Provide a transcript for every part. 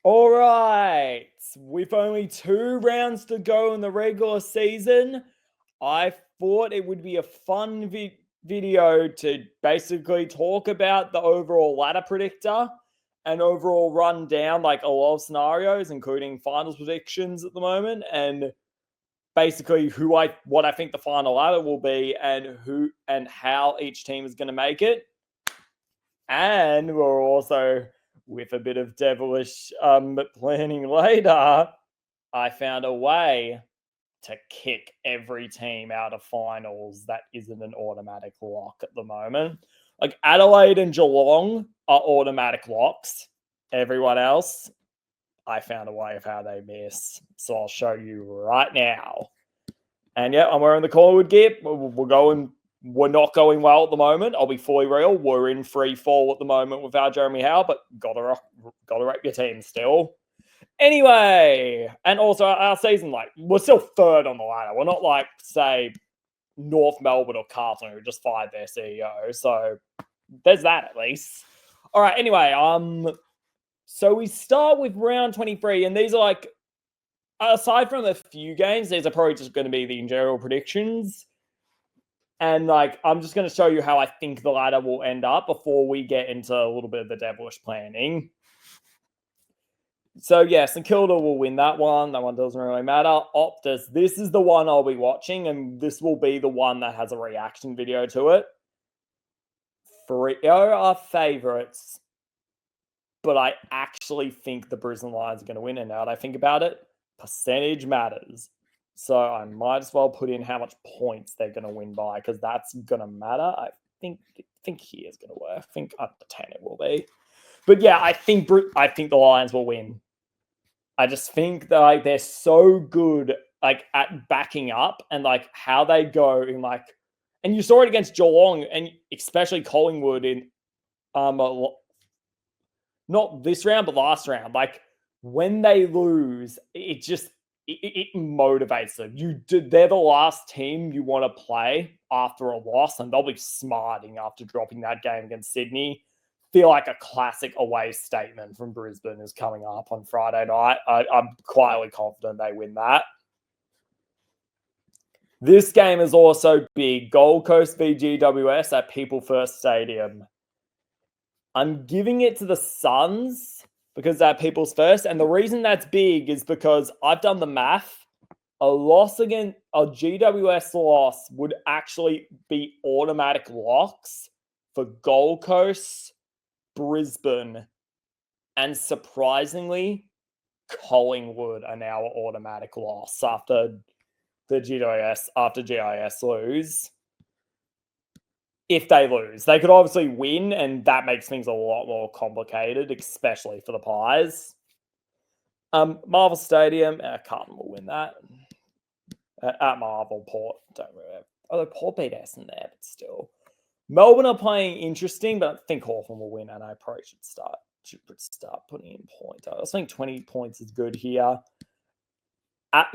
All right. With only 2 rounds to go in the regular season, I thought it would be a fun video to basically talk about the overall ladder predictor and overall run down like a lot of scenarios, including finals predictions at the moment, and basically what I think the final ladder will be and who and how each team is going to make it. And we're also, with a bit of devilish planning later, I found a way to kick every team out of finals that isn't an automatic lock at the moment. Like Adelaide and Geelong are automatic locks. Everyone else, I found a way of how they miss. So I'll show you right now. And yeah, I'm wearing the Collingwood gear. We're not going well at the moment. I'll be fully real. We're in free fall at the moment without Jeremy Howe, but gotta rep your team still. Anyway, and also our season, like, we're still third on the ladder. We're not like, say, North Melbourne or Carlton who just fired their CEO. So there's that at least. All right, anyway, so we start with round 23, and these are like, aside from a few games, these are probably just going to be the general predictions. And like, I'm just going to show you how I think the ladder will end up before we get into a little bit of the devilish planning. So yeah, St Kilda will win that one. That one doesn't really matter. Optus, this is the one I'll be watching, and this will be the one that has a reaction video to it. Freo are favourites, but I actually think the Brisbane Lions are going to win. And now that I think about it, percentage matters. So I might as well put in how much points they're going to win by, because that's going to matter. I think here's going to work. I think up to 10 it will be. But yeah, I think the Lions will win. I just think that like they're so good like at backing up and like how they go in like, and you saw it against Geelong and especially Collingwood in not this round but last round. Like when they lose, it motivates them. They're the last team you want to play after a loss, and they'll be smarting after dropping that game against Sydney. Feel like a classic away statement from Brisbane is coming up on Friday night. I'm quietly confident they win that. This game is also big. Gold Coast v GWS at People First Stadium. I'm giving it to the Suns because they're People's First. And the reason that's big is because I've done the math. A GWS loss would actually be automatic locks for Gold Coast, Brisbane, and surprisingly, Collingwood are now an automatic loss after GIS lose. If they lose, they could obviously win, and that makes things a lot more complicated, especially for the Pies. Marvel Stadium, Carlton will win that. At Marvel, Port don't really. Although Port beat Essendon there, but still. Melbourne are playing interesting, but I think Hawthorn will win, and I probably should start putting in points. I think 20 points is good here.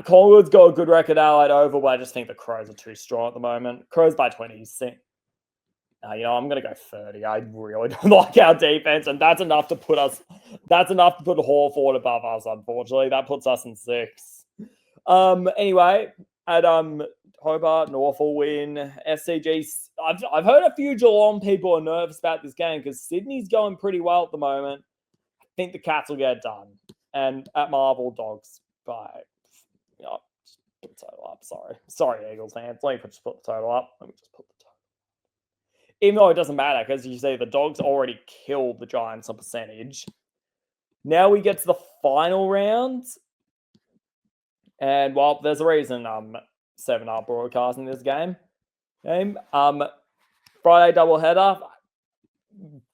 Collingwood's got a good record, Adelaide Oval, but I just think the Crows are too strong at the moment. Crows by 20. I'm going to go 30. I really don't like our defense, and that's enough to put Hawthorn above us, unfortunately. That puts us in 6. Anyway, at Hobart, North will win. SCG, I've heard a few Geelong people are nervous about this game because Sydney's going pretty well at the moment. I think the Cats will get it done. And at Marvel, Dogs by, just put the total up. Sorry, Eagles fans. Let me just put the total up. Even though it doesn't matter because you see the Dogs already killed the Giants on percentage. Now we get to the final round. And well, there's a reason 7 are broadcasting this game. Friday doubleheader. I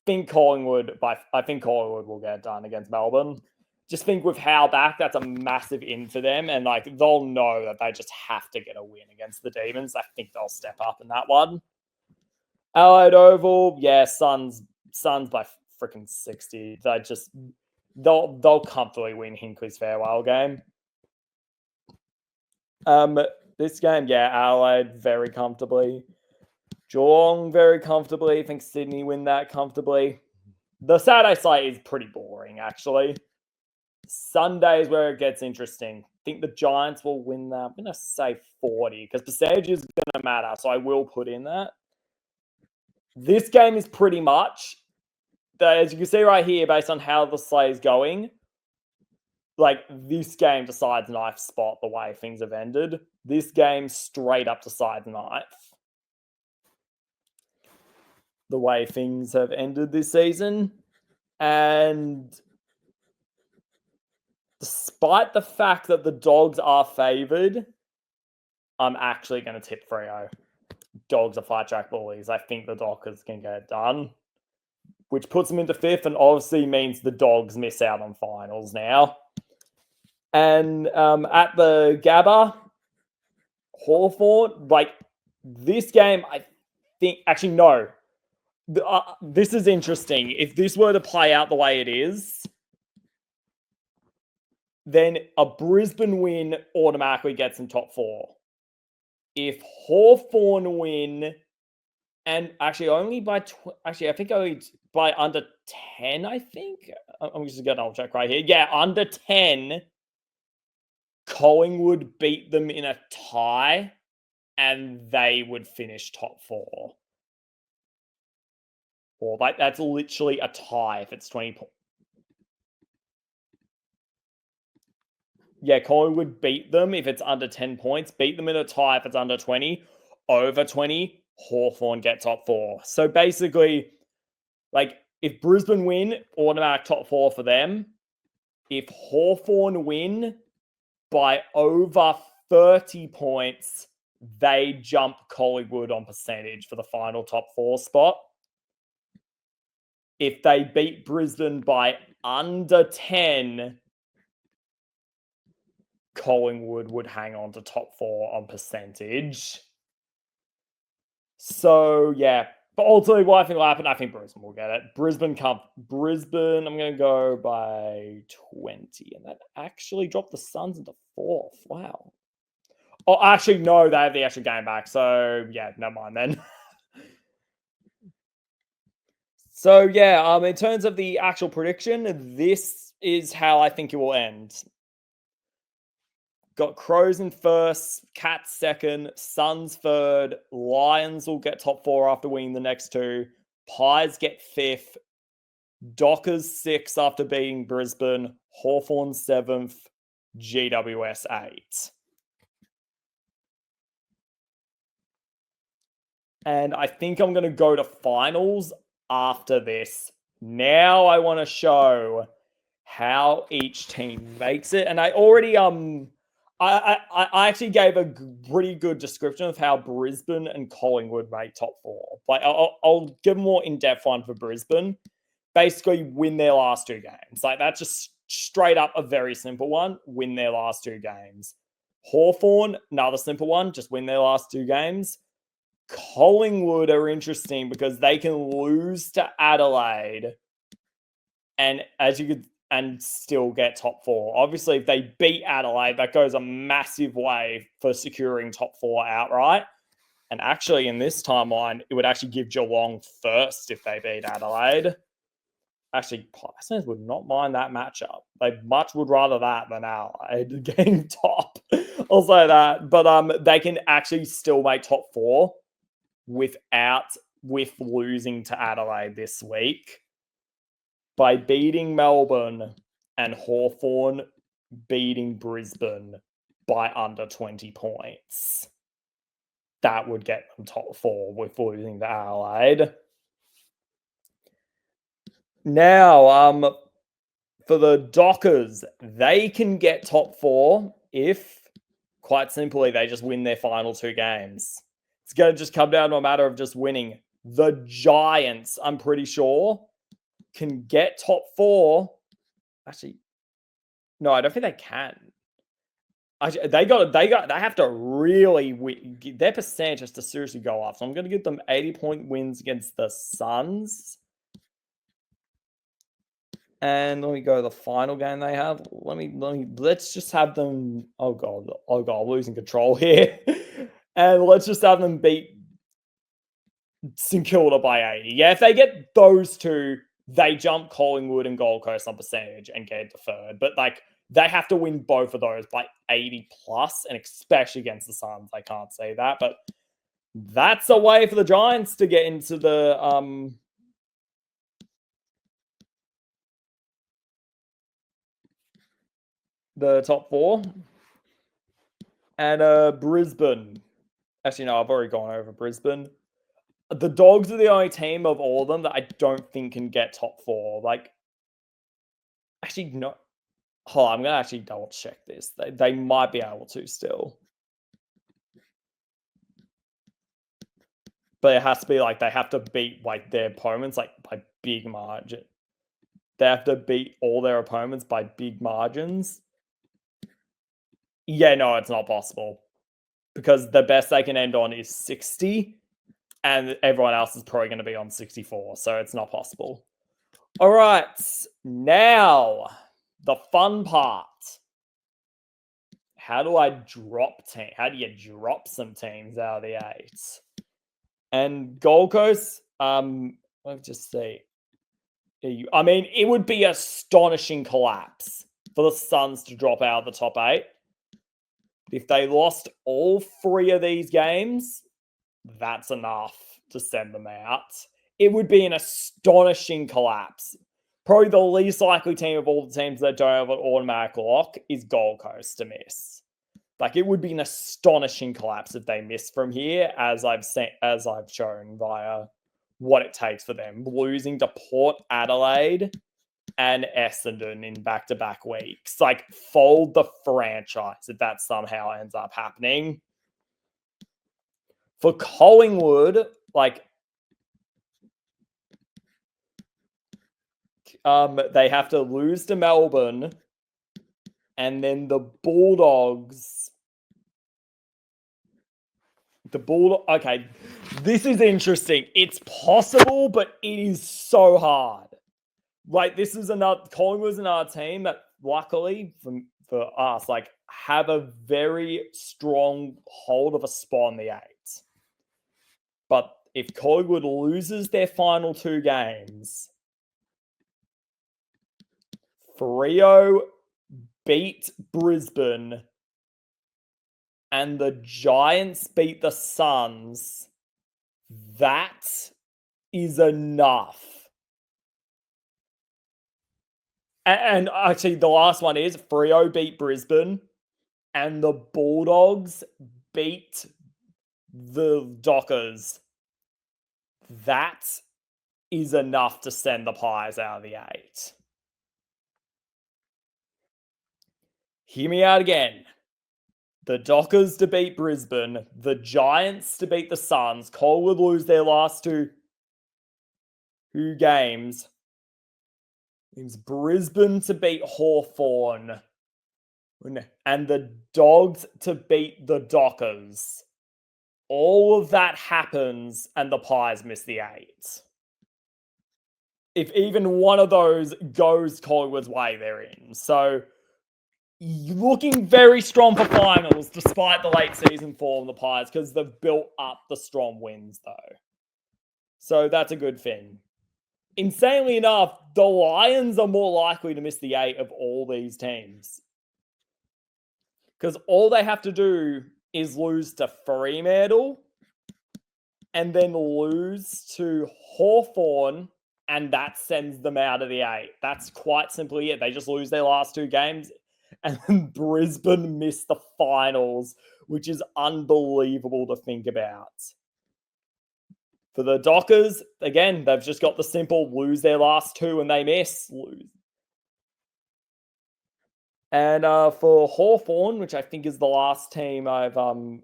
think Collingwood will get it done against Melbourne. Just think with Howe back, that's a massive in for them, and like they'll know that they just have to get a win against the Demons. I think they'll step up in that one. Adelaide Oval, yeah, Suns by freaking 60. They'll comfortably win Hinkley's farewell game. This game, yeah, Adelaide very comfortably. Geelong very comfortably. I think Sydney win that comfortably. The Saturday slate is pretty boring, actually. Sunday is where it gets interesting. I think the Giants will win that. I'm going to say 40 because percentage is going to matter. So I will put in that. This game is pretty much, as you can see right here, based on how the slate is going, like this game decides ninth spot the way things have ended. This game straight up decides ninth. The way things have ended this season. And despite the fact that the Dogs are favored, I'm actually going to tip Freo. Dogs are flat track bullies. I think the Dockers can get it done, which puts them into fifth and obviously means the Dogs miss out on finals now. And at the Gabba, Hawthorn, like this game, I think, actually, no. This is interesting. If this were to play out the way it is, then a Brisbane win automatically gets them top four. If Hawthorn win, and actually only by, I think only by under 10, I think. I'm just going to double check right here. Yeah, under 10, Collingwood beat them in a tie, and they would finish top four. Or like that's literally a tie if it's 20 points. Yeah, Collingwood beat them if it's under 10 points. Beat them in a tie if it's under 20. Over 20, Hawthorn get top four. So basically, like if Brisbane win, automatic top four for them. If Hawthorn win by over 30 points, they jump Collingwood on percentage for the final top four spot. If they beat Brisbane by under 10, Collingwood would hang on to top four on percentage. So, yeah. But ultimately, what I think will happen, I think Brisbane will get it. Brisbane, I'm going to go by 20. And that actually dropped the Suns into fourth. Wow. Oh, actually, no, they have the extra game back. So, yeah, never mind then. So, yeah, in terms of the actual prediction, this is how I think it will end. Got Crows in first, Cats second, Suns third, Lions will get top four after winning the next two, Pies get fifth, Dockers sixth after beating Brisbane, Hawthorn seventh, GWS eight. And I think I'm going to go to finals after this. Now I want to show how each team makes it. And I already, I actually gave a pretty good description of how Brisbane and Collingwood make top four. Like I'll give a more in-depth one for Brisbane. Basically win their last two games. Like that's just straight up a very simple one. Win their last two games. Hawthorn, another simple one. Just win their last two games. Collingwood are interesting because they can lose to Adelaide and still get top four. Obviously, if they beat Adelaide, that goes a massive way for securing top four outright. And actually, in this timeline, it would actually give Geelong first if they beat Adelaide. Actually, Pisons would not mind that matchup. They much would rather that than Adelaide getting top. I'll say that. But they can actually still make top four with losing to Adelaide this week by beating Melbourne and Hawthorn beating Brisbane by under 20 points. That would get them top four with losing to Adelaide. Now, for the Dockers, they can get top four if, quite simply, they just win their final two games. It's going to just come down to a matter of just winning. The Giants, I'm pretty sure, can get top four. Actually, no, I don't think they can. Actually, they have to really win. Their percentage has to seriously go up. So I'm going to give them 80-point wins against the Suns. And let me go to the final game they have. Let's just have them. Oh god, I'm losing control here. And let's just have them beat St Kilda by 80. Yeah, if they get those two, they jump Collingwood and Gold Coast on percentage and get to third. But like they have to win both of those by 80 plus, and especially against the Suns, I can't say that. But that's a way for the Giants to get into the top four. And Brisbane. Actually, no, I've already gone over Brisbane. The Dogs are the only team of all of them that I don't think can get top four. Like, actually, no. Hold on, I'm going to actually double check this. They might be able to still. But it has to be like they have to beat like their opponents like by big margin. They have to beat all their opponents by big margins. Yeah, no, it's not possible. Because the best they can end on is 60. And everyone else is probably going to be on 64. So it's not possible. All right. Now, the fun part. How do I drop team? How do you drop some teams out of the 8? And Gold Coast, let's just see. I mean, it would be an astonishing collapse for the Suns to drop out of the top 8. If they lost all 3 of these games, that's enough to send them out. It would be an astonishing collapse. Probably the least likely team of all the teams that don't have an automatic lock is Gold Coast to miss. Like, it would be an astonishing collapse if they miss from here, as I've shown via what it takes for them. Losing to Port Adelaide and Essendon in back-to-back weeks. Like, fold the franchise if that somehow ends up happening. For Collingwood, like, they have to lose to Melbourne, and then the Bulldogs. Okay, this is interesting. It's possible, but it is so hard. Like, this is Collingwood's another team that, luckily for us, like, have a very strong hold of a spot in the 8. But if Collingwood loses their final 2 games, Freo beat Brisbane and the Giants beat the Suns, that is enough. And actually, the last one is Freo beat Brisbane and the Bulldogs beat the Dockers. That is enough to send the Pies out of the 8. Hear me out again. The Dockers to beat Brisbane, the Giants to beat the Suns, Collingwood lose their last 2 games. It's Brisbane to beat Hawthorn, and the Dogs to beat the Dockers. All of that happens, and the Pies miss the 8. If even one of those goes Collingwood's way, they're in. So, looking very strong for finals, despite the late season form of the Pies, because they've built up the strong wins, though. So that's a good thing. Insanely enough, the Lions are more likely to miss the 8 of all these teams. Because all they have to do is lose to Fremantle and then lose to Hawthorn, and that sends them out of the 8. That's quite simply it. They just lose their last 2 games. And then Brisbane missed the finals, which is unbelievable to think about. For the Dockers, again, they've just got the simple lose their last 2 and they lose. And for Hawthorn, which I think is the last team I've... Oh,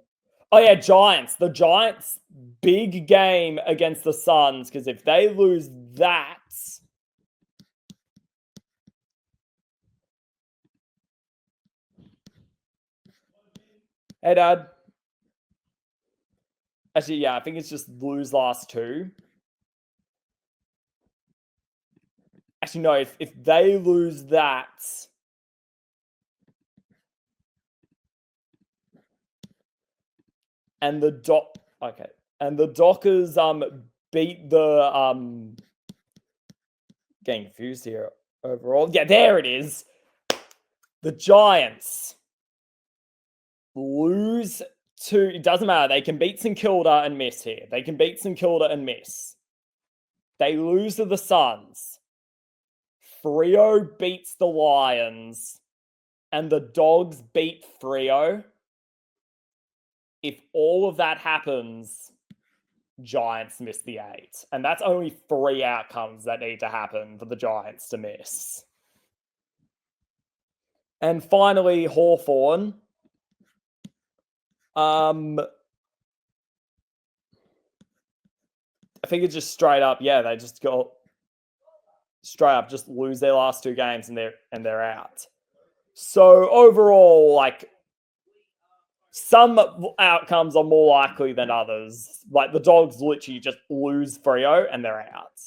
yeah, Giants. The Giants, big game against the Suns, because if they lose that... Hey, Dad. Actually, yeah, I think it's just lose last 2. Actually, no, if they lose that... And the Dockers beat the getting confused here overall. Yeah, there it is. The Giants lose to, it doesn't matter. They can beat St Kilda and miss here. They can beat St Kilda and miss. They lose to the Suns. Freo beats the Lions. And the Dogs beat Freo. If all of that happens, Giants miss the 8. And that's only 3 outcomes that need to happen for the Giants to miss. And finally, Hawthorn. I think it's just straight up, yeah, they just go straight up, just lose their last 2 games and they're out. So overall, like, some outcomes are more likely than others. Like the Dogs literally just lose Freo and they're out.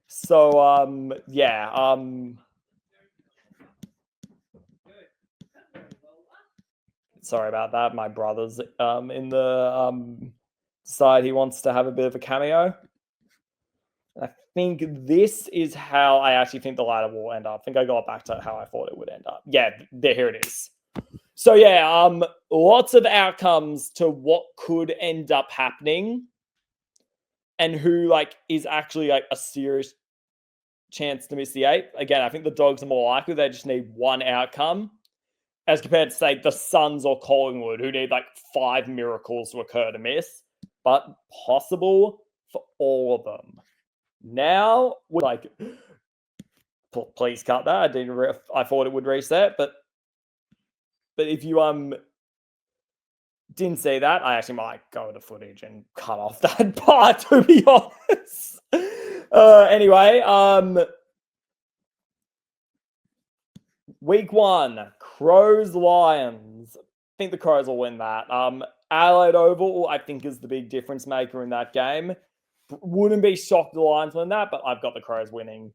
So yeah. Sorry about that. My brother's in the side. He wants to have a bit of a cameo. I think this is how I actually think the ladder will end up. I think I got back to how I thought it would end up. Yeah, here it is. So yeah, lots of outcomes to what could end up happening and who like is actually like a serious chance to miss the 8. Again, I think the Dogs are more likely. They just need one outcome as compared to, say, the Suns or Collingwood, who need like 5 miracles to occur to miss, but possible for all of them. Now, like, please cut that. I thought it would reset, but if you didn't see that, I actually might go to footage and cut off that part, to be honest. Anyway, week 1, Crows Lions. I think the Crows will win that. Adelaide Oval, I think, is the big difference maker in that game. Wouldn't be shocked the Lions win that, but I've got the Crows winning.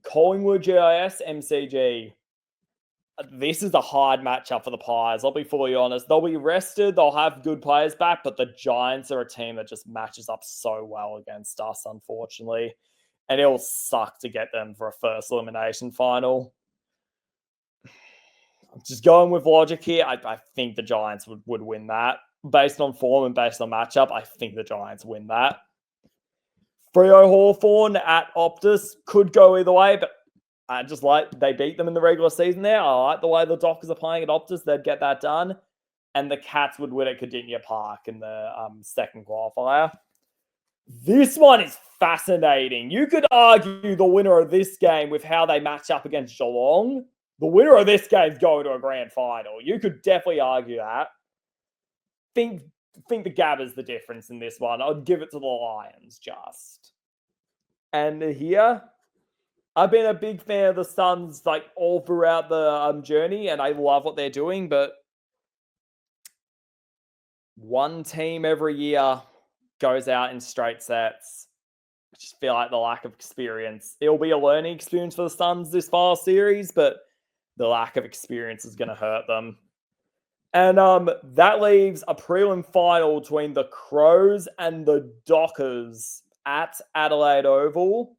Collingwood GIS, MCG. This is a hard matchup for the Pies. I'll be fully honest. They'll be rested. They'll have good players back, but the Giants are a team that just matches up so well against us, unfortunately. And it'll suck to get them for a first elimination final. Just going with logic here, I think the Giants would win that. Based on form and based on matchup, I think the Giants win that. Freo Hawthorn at Optus could go either way, but I just like they beat them in the regular season there. I like the way the Dockers are playing at Optus. They'd get that done. And the Cats would win at Cardinia Park in the second qualifier. This one is fascinating. You could argue the winner of this game with how they match up against Geelong. The winner of this game is going to a grand final. You could definitely argue that. Think the Gabba's the difference in this one. I'd give it to the Lions just. And here, I've been a big fan of the Suns like all throughout the journey, and I love what they're doing, but one team every year goes out in straight sets. I just feel like the lack of experience. It'll be a learning experience for the Suns this final series, but the lack of experience is going to hurt them. And that leaves a prelim final between the Crows and the Dockers at Adelaide Oval.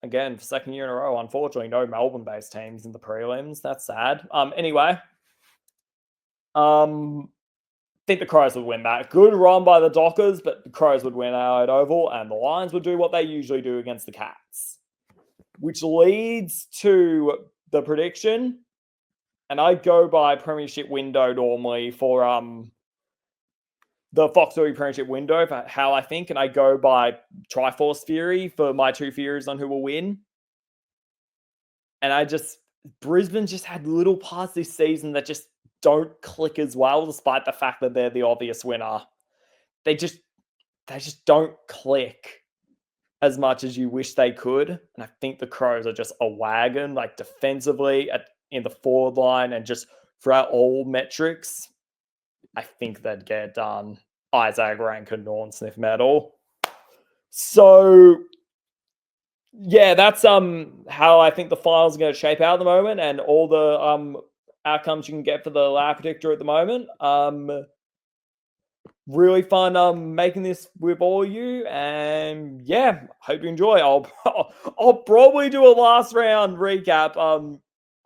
Again, for second year in a row, unfortunately, no Melbourne-based teams in the prelims. That's sad. Anyway, I think the Crows would win that. Good run by the Dockers, but the Crows would win Adelaide Oval, and the Lions would do what they usually do against the Cats. Which leads to the prediction. And I go by premiership window normally for the Fox Story premiership window for how I think. And I go by Triforce theory for my 2 theories on who will win. And Brisbane just had little parts this season that just don't click as well, despite the fact that they're the obvious winner. They just don't click as much as you wish they could. And I think the Crows are just a wagon, like defensively in the forward line and just throughout all metrics. I think they'd get done. Isaac Rankin, Norm Smith medal. So yeah, that's how I think the finals are going to shape out at the moment, and all the outcomes you can get for the Ladder Predictor at the moment. Really fun making this with all you, and yeah, hope you enjoy. I'll probably do a last round recap.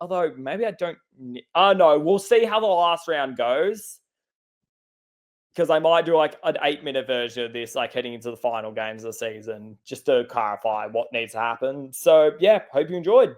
Although maybe I don't. No, we'll see how the last round goes because I might do like an 8-minute version of this, like heading into the final games of the season, just to clarify what needs to happen. So yeah, hope you enjoyed.